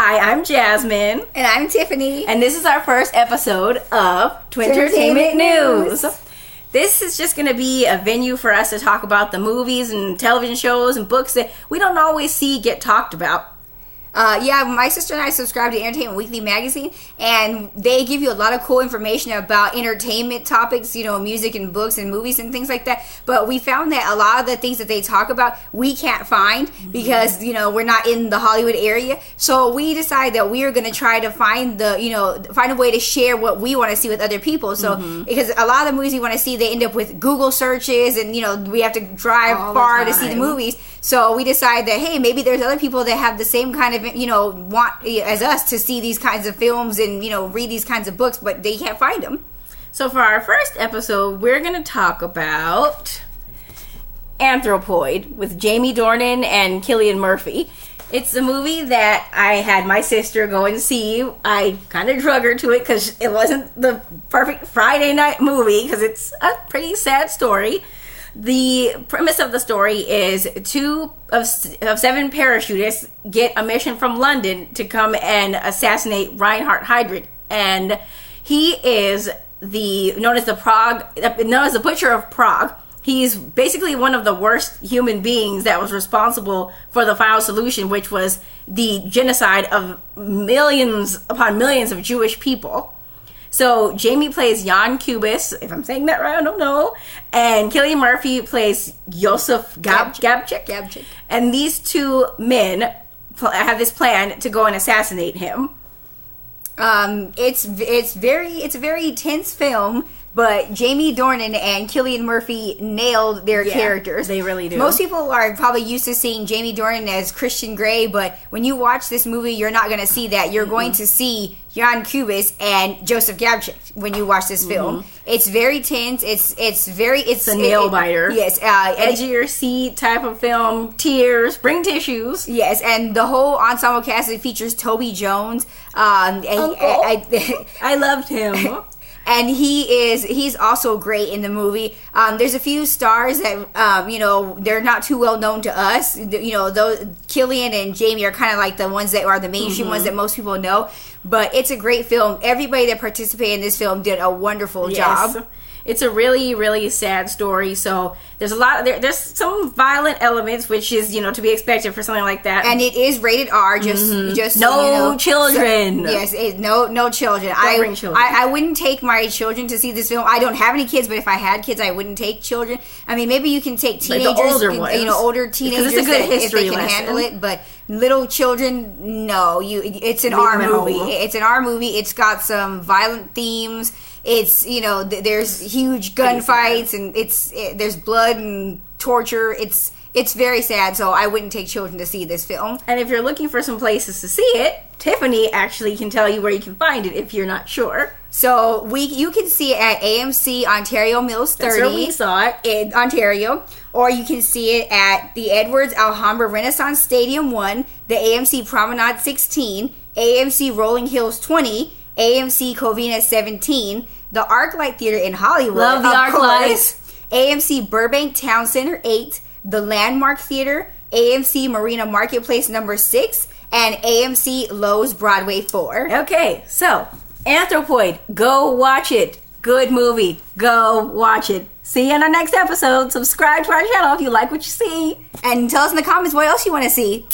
Hi, I'm Jasmine. And I'm Tiffany. And this is our first episode of Twintertainment News. This is just going to be a venue for us to talk about the movies and television shows and books that we don't always see get talked about. My sister and I subscribe to Entertainment Weekly magazine, and they give you a lot of cool information about entertainment topics, music and books and movies and things like that. But we found that a lot of the things that they talk about, we can't find because, we're not in the Hollywood area. So we decided that we are going to try to find find a way to share what we want to see with other people. So, because a lot of the movies we want to see, they end up with Google searches and, we have to drive far to see the movies. So we decided that, hey, maybe there's other people that have the same kind of, want as us to see these kinds of films and, read these kinds of books, but they can't find them. So for our first episode, we're going to talk about Anthropoid with Jamie Dornan and Cillian Murphy. It's a movie that I had my sister go and see. I kind of drug her to it because it wasn't the perfect Friday night movie because it's a pretty sad story. The premise of the story is 2 of 7 parachutists get a mission from London to come and assassinate Reinhard Heydrich, and he is known as the Butcher of Prague. He's basically one of the worst human beings that was responsible for the final solution, which was the genocide of millions upon millions of Jewish people. So Jamie plays Jan Kubis, if I'm saying that right, I don't know. And Cillian Murphy plays Josef Gabčík. And these 2 men have this plan to go and assassinate him. It's a very tense film, but Jamie Dornan and Cillian Murphy nailed their characters. They really do. Most people are probably used to seeing Jamie Dornan as Christian Grey, but when you watch this movie, you're not going to see that. You're going to see Jan Kubis and Josef Gabčík when you watch this film. It's very tense. It's a nail biter. Yes, edge of your seat type of film. Tears, bring tissues. Yes, and the whole ensemble cast, it features Toby Jones. I loved him. And he's also great in the movie. There's a few stars that, they're not too well known to us. Those Cillian and Jamie are kind of like the ones that are the mainstream ones that most people know. But it's a great film. Everybody that participated in this film did a wonderful job. It's a really, really sad story. So there's there's some violent elements, which is, to be expected for something like that. And it is rated R. Just no children. No children. Don't bring children. I wouldn't take my children to see this film. I don't have any kids, but if I had kids, I wouldn't take children. I mean, maybe you can take teenagers, the older ones. Older teenagers, it's a good history if they can handle it. But little children, no. It's an Leave R them movie. home. It's an R movie. It's got some violent themes. It's there's huge gunfights and there's blood and torture. It's very sad, so I wouldn't take children to see this film. And if you're looking for some places to see it, Tiffany actually can tell you where you can find it if you're not sure. So you can see it at AMC Ontario Mills 30. That's where we saw it. In Ontario. Or you can see it at the Edwards Alhambra Renaissance Stadium 1, the AMC Promenade 16, AMC Rolling Hills 20, AMC Covina 17, the ArcLight Theater in Hollywood. Love the ArcLight. AMC Burbank Town Center 8, the Landmark Theater, AMC Marina Marketplace number 6, and AMC Lowe's Broadway 4. Okay, so Anthropoid, go watch it. Good movie. Go watch it. See you in our next episode. Subscribe to our channel if you like what you see. And tell us in the comments what else you want to see.